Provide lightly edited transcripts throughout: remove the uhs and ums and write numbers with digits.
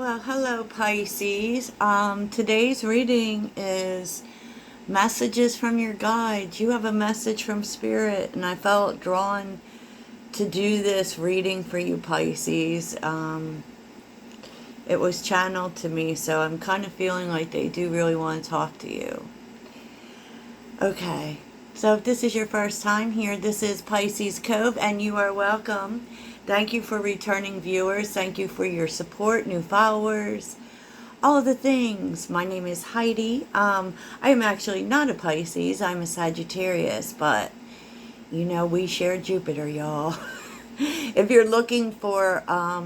Well, hello Pisces. Today's reading is messages from your guides. You have a message from Spirit, and I felt drawn to do this reading for you Pisces. It was channeled to me, so I'm kind of feeling like they do really want to talk to you. Okay, so if this is your first time here, this is Pisces Cove, and you are welcome. Thank you for returning viewers. Thank you for your support, new followers, all of the things. My name is Heidi. I am actually not a Pisces. I'm a Sagittarius, but we share Jupiter, y'all. If you're looking for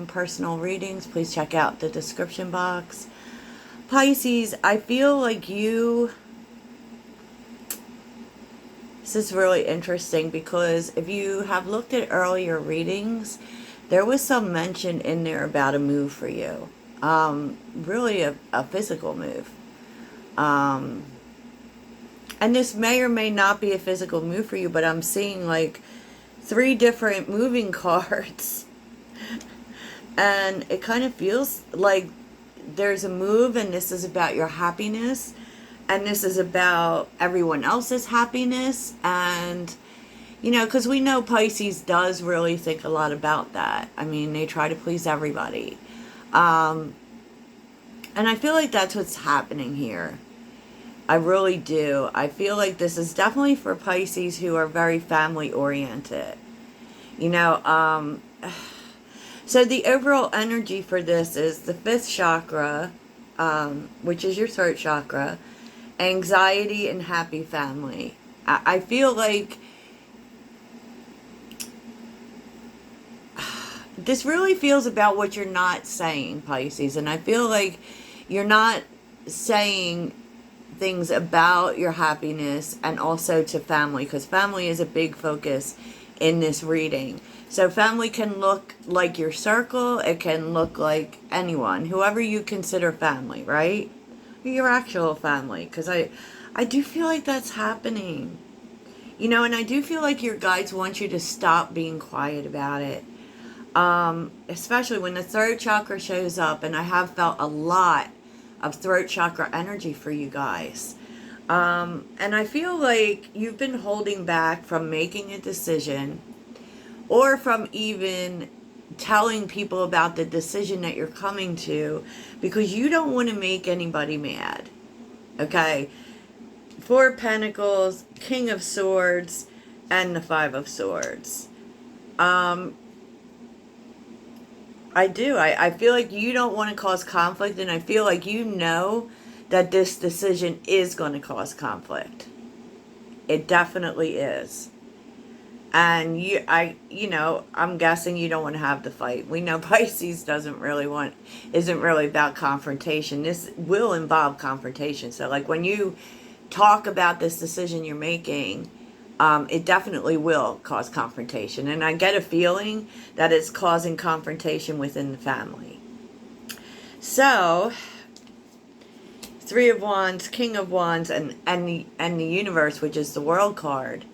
personal readings, please check out the description box. Pisces, I feel like this is really interesting because if you have looked at earlier readings, there was some mention in there about a move for you. Really a physical move. And this may or may not be a physical move for you, but I'm seeing like 3 different moving cards. And it kind of feels like there's a move, and this is about your happiness. And this is about everyone else's happiness. And, because we know Pisces does really think a lot about that. I mean, they try to please everybody. And I feel like that's what's happening here. I really do. I feel like this is definitely for Pisces who are very family oriented. So the overall energy for this is the 5th chakra, which is your throat chakra, anxiety and happy family. I feel like this really feels about what you're not saying, Pisces. And I feel like you're not saying things about your happiness and also to family, because family is a big focus in this reading. So family can look like your circle. It can look like anyone, whoever you consider family, right? Your actual family, because I do feel like that's happening. And I do feel like your guides want you to stop being quiet about it. Especially when the throat chakra shows up, and I have felt a lot of throat chakra energy for you guys. And I feel like you've been holding back from making a decision, or from even telling people about the decision that you're coming to, because you don't want to make anybody mad. Okay? 4 of Pentacles, King of Swords, and the 5 of Swords. I do. I feel like you don't want to cause conflict, and I feel like you know that this decision is going to cause conflict. It definitely is. And I'm guessing you don't want to have the fight. We know Pisces isn't really about confrontation. This will involve confrontation. So like when you talk about this decision you're making, it definitely will cause confrontation. And I get a feeling that it's causing confrontation within the family. So 3 of Wands, King of Wands, and the Universe, which is the World card.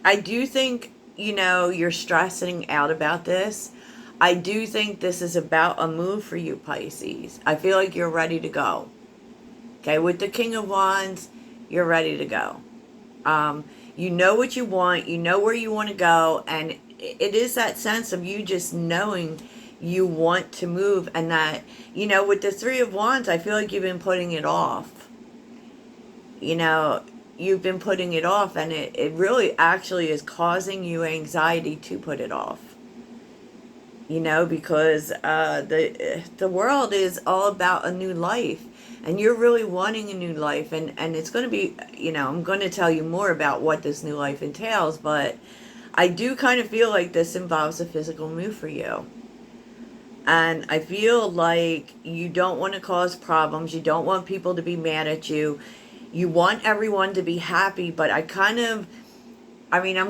I do think, you're stressing out about this. I do think this is about a move for you, Pisces. I feel like you're ready to go. Okay, with the King of Wands, you're ready to go. You know what you want. You know where you want to go. And it is that sense of you just knowing you want to move. And that, with the 3 of Wands, I feel like you've been putting it off. You've been putting it off, and it really actually is causing you anxiety to put it off. Because the world is all about a new life, and you're really wanting a new life, and it's going to be, I'm going to tell you more about what this new life entails, but I do kind of feel like this involves a physical move for you. And I feel like you don't want to cause problems. You don't want people to be mad at you. You want everyone to be happy, but I'm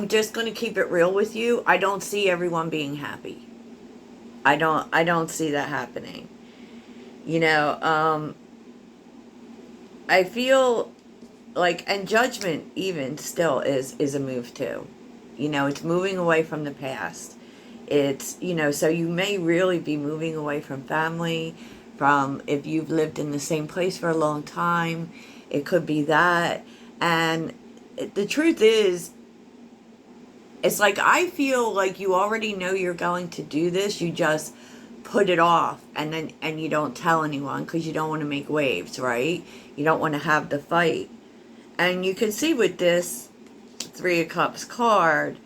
just going to keep it real with you. I don't see everyone being happy. I don't see that happening. I feel like, and judgment even still is a move too. It's moving away from the past. It's, so you may really be moving away from family, from if you've lived in the same place for a long time, it could be that. And the truth is, it's like I feel like you already know you're going to do this. You just put it off, and you don't tell anyone because you don't want to make waves, right? You don't want to have the fight. And you can see with this Three of Cups card,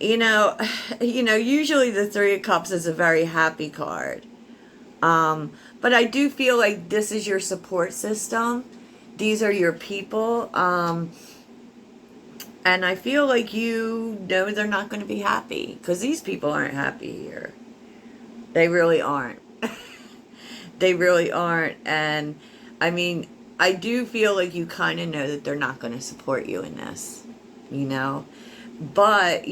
usually the Three of Cups is a very happy card. But I do feel like this is your support system. These are your people. And I feel like you know they're not going to be happy because these people aren't happy here. They really aren't. They really aren't. And I mean, I do feel like you kind of know that they're not going to support you in this, But,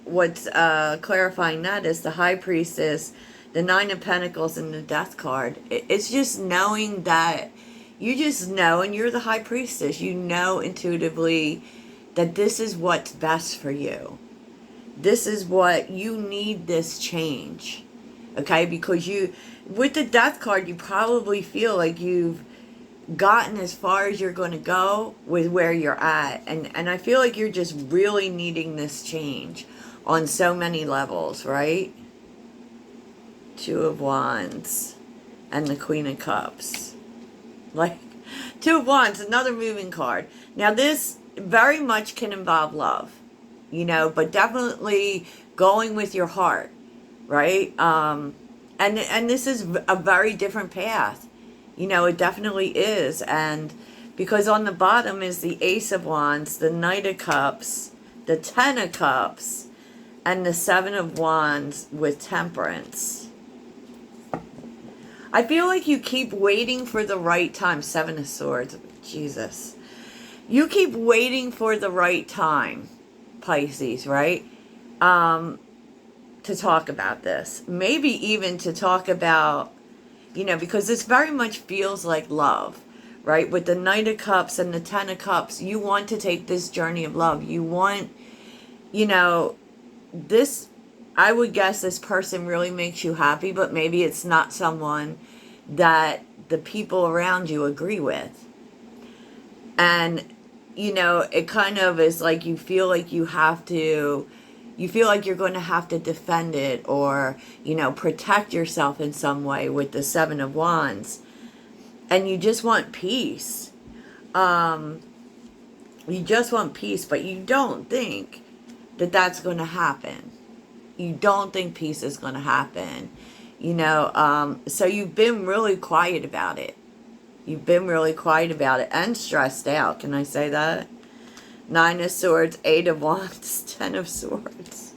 what's clarifying that is the High Priestess, the Nine of Pentacles, and the Death card. It's just knowing that you just know, and you're the High Priestess, you know intuitively that this is what's best for you. This is what you need, this change. Okay? Because with the Death card, you probably feel like you've gotten as far as you're going to go with where you're at. And I feel like you're just really needing this change on so many levels, right? Two of Wands and the Queen of Cups. Like, Two of Wands, another moving card. Now, this very much can involve love, but definitely going with your heart, right? And this is a very different path. It definitely is. And because on the bottom is the Ace of Wands, the Knight of Cups, the Ten of Cups, and the Seven of Wands with Temperance. I feel like you keep waiting for the right time. Seven of Swords. Jesus. You keep waiting for the right time, Pisces, right? To talk about this. Maybe even to talk about, because this very much feels like love, right? With the Knight of Cups and the Ten of Cups, you want to take this journey of love. You want, this, I would guess this person really makes you happy, but maybe it's not someone that the people around you agree with. And, it kind of is like you feel like you feel like you're going to have to defend it or, protect yourself in some way with the Seven of Wands. And you just want peace. You just want peace, but you don't think that that's going to happen. You don't think peace is going to happen. So you've been really quiet about it. You've been really quiet about it and stressed out. Can I say that? Nine of Swords, Eight of Wands, Ten of Swords.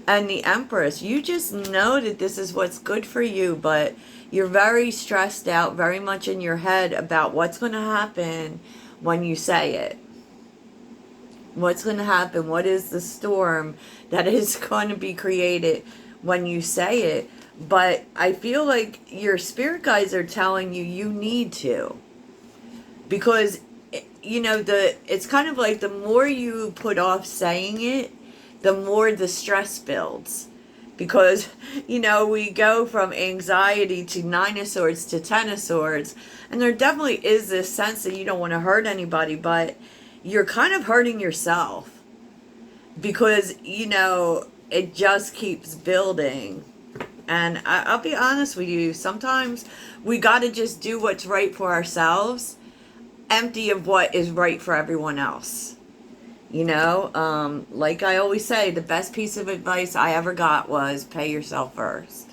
And the Empress. You just know that this is what's good for you, but you're very stressed out, very much in your head about what's going to happen when you say it. What's going to happen? What is the storm that is going to be created when you say it? But I feel like your spirit guides are telling you need to. Because, it's kind of like the more you put off saying it, the more the stress builds. Because, we go from anxiety to Nine of Swords to Ten of Swords. And there definitely is this sense that you don't want to hurt anybody, but you're kind of hurting yourself. Because, it just keeps building. And I'll be honest with you, sometimes we got to just do what's right for ourselves, empty of what is right for everyone else. Like I always say, the best piece of advice I ever got was pay yourself first.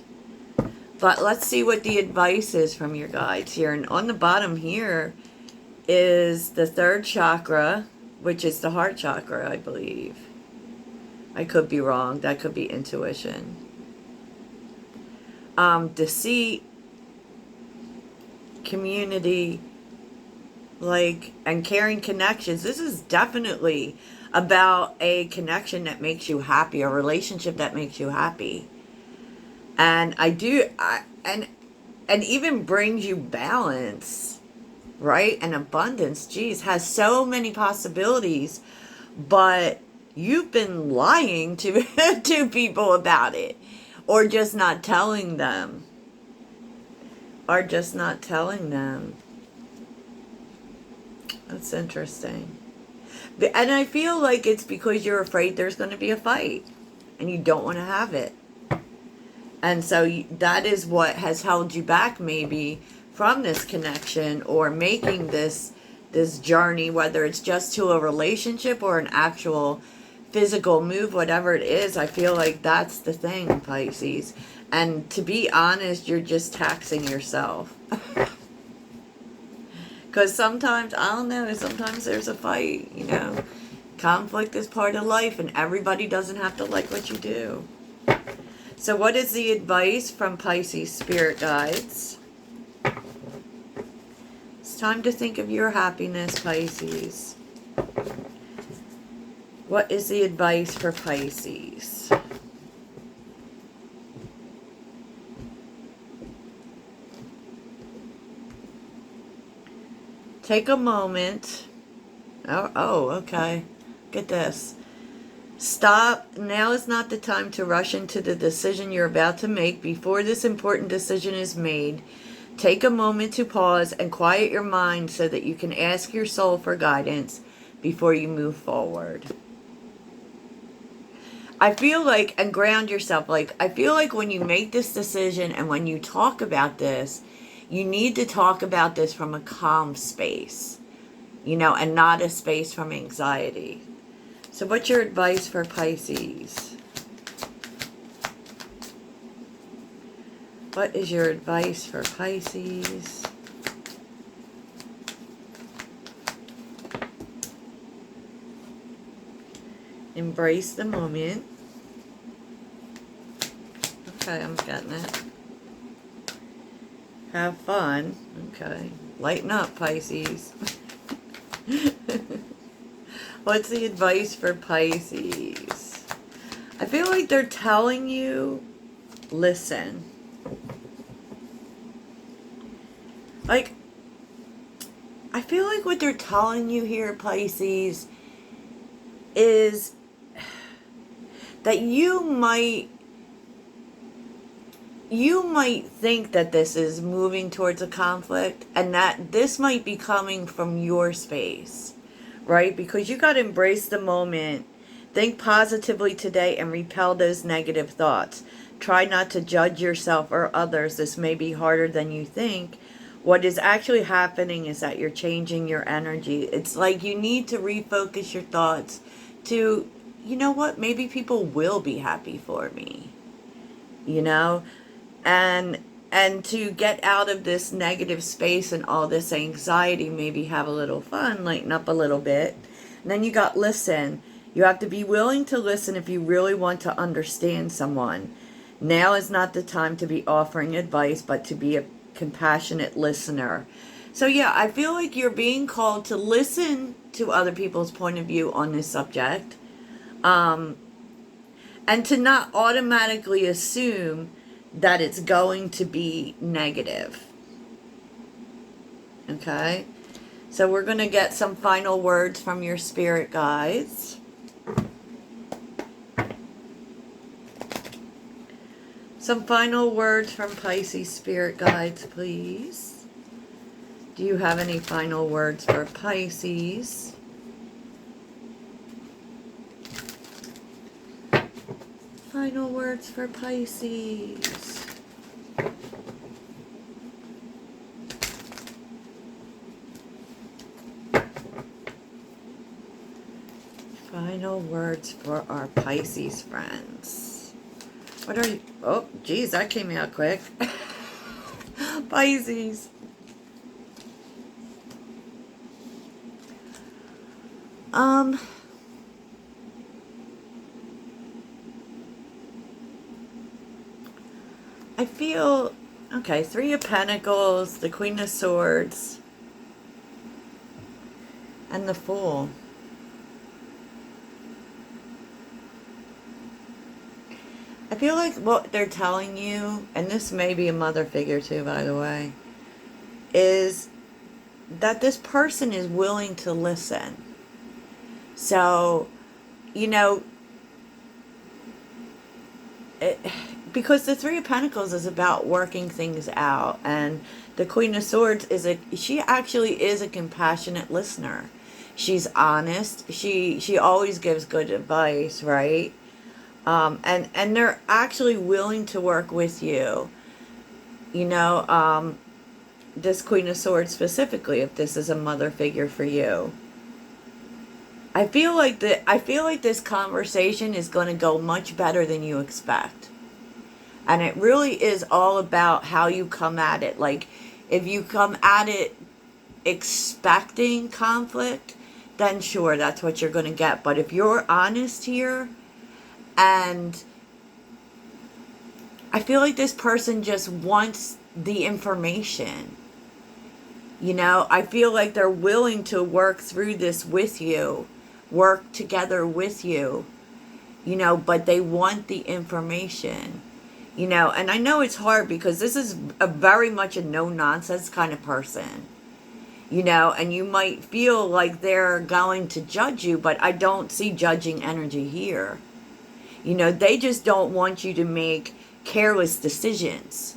But let's see what the advice is from your guides here. And on the bottom here is the third chakra, which is the heart chakra, I believe. I could be wrong. That could be intuition. Deceit, community, and caring connections. This is definitely about a connection that makes you happy, a relationship that makes you happy. And and even brings you balance, right? And abundance. Geez, has so many possibilities but you've been lying to to people about it, or just not telling them, or just not telling them. That's interesting. And I feel like it's because you're afraid there's going to be a fight and you don't want to have it. And so that is what has held you back maybe from this connection or making this journey, whether it's just to a relationship or an actual physical move, whatever it is. I feel like that's the thing, Pisces. And to be honest, you're just taxing yourself. Because sometimes, I don't know, sometimes there's a fight, you know. Conflict is part of life and everybody doesn't have to like what you do. So what is the advice from Pisces spirit guides? It's time to think of your happiness, Pisces. What is the advice for Pisces? Take a moment. Oh, okay. Get this. Stop. Now is not the time to rush into the decision you're about to make. Before this important decision is made, take a moment to pause and quiet your mind so that you can ask your soul for guidance before you move forward. I feel like, and ground yourself, like, I feel like when you make this decision and when you talk about this, you need to talk about this from a calm space, you know, and not a space from anxiety. So what's your advice for Pisces? What is your advice for Pisces? Embrace the moment. Okay, I'm getting it. Have fun. Okay. Lighten up, Pisces. What's the advice for Pisces? I feel like they're telling you, listen. Like, I feel like what they're telling you here, Pisces, is that you might think that this is moving towards a conflict and that this might be coming from your space, right? Because you got to embrace the moment, think positively today, and repel those negative thoughts. Try not to judge yourself or others. This may be harder than you think. What is actually happening is that you're changing your energy. It's like you need to refocus your thoughts to, you know what, maybe people will be happy for me, you know? And to get out of this negative space and all this anxiety, maybe have a little fun, lighten up a little bit. And then you got listen. You have to be willing to listen if you really want to understand someone. Now is not the time to be offering advice, but to be a compassionate listener. So yeah, I feel like you're being called to listen to other people's point of view on this subject. And to not automatically assume that it's going to be negative. Okay? So we're going to get some final words from your spirit guides. Some final words from Pisces spirit guides, please. Do you have any final words for Pisces? Final words for Pisces. Final words for our Pisces friends. What are you? Oh, geez, that came out quick. Pisces. I feel, okay, Three of Pentacles, the Queen of Swords, and the Fool. I feel like what they're telling you, and this may be a mother figure too, by the way, is that this person is willing to listen. So, you know, because the Three of Pentacles is about working things out, and the Queen of Swords she actually is a compassionate listener. She's honest. She always gives good advice, right? And they're actually willing to work with you. You know, this Queen of Swords specifically, if this is a mother figure for you. I feel like this conversation is going to go much better than you expect. And it really is all about how you come at it. Like, if you come at it expecting conflict, then sure, that's what you're going to get. But if you're honest here, and I feel like this person just wants the information. You know, I feel like they're willing to work through this with you, work together with you, you know, but they want the information. You know, and I know it's hard because this is a very much a no-nonsense kind of person. You know, and you might feel like they're going to judge you, but I don't see judging energy here. You know, they just don't want you to make careless decisions.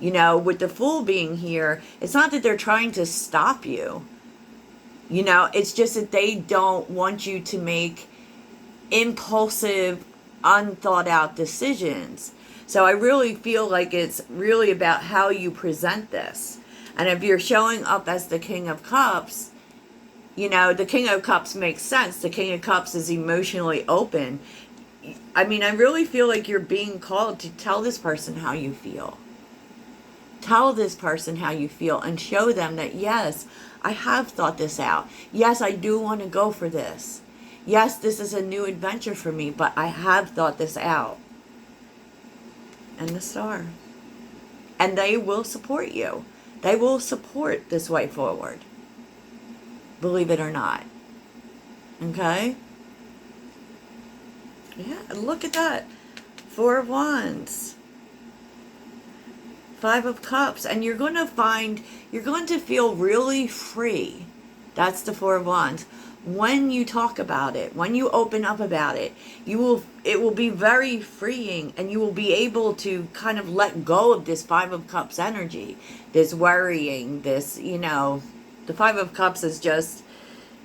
You know, with the Fool being here, it's not that they're trying to stop you. You know, it's just that they don't want you to make impulsive, unthought out decisions. So I really feel like it's really about how you present this. And if you're showing up as the King of Cups, you know, the King of Cups makes sense. The King of Cups is emotionally open. I mean, I really feel like you're being called to tell this person how you feel. Tell this person how you feel and show them that, yes, I have thought this out. Yes, I do want to go for this. Yes, this is a new adventure for me, but I have thought this out. And the Star. And they will support you. They will support this way forward. Believe it or not. Okay? Yeah, look at that. Four of Wands. Five of Cups. And you're going to feel really free. That's the Four of Wands. When you talk about it, when you open up about it, it will be very freeing, and you will be able to kind of let go of this Five of Cups energy, this worrying, this, you know, the Five of Cups is just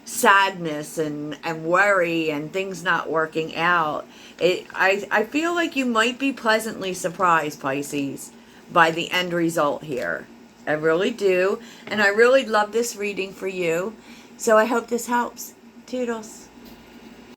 sadness and worry and things not working out. I feel like you might be pleasantly surprised, Pisces, by the end result here. I really do. And I really love this reading for you. So I hope this helps. Toodles.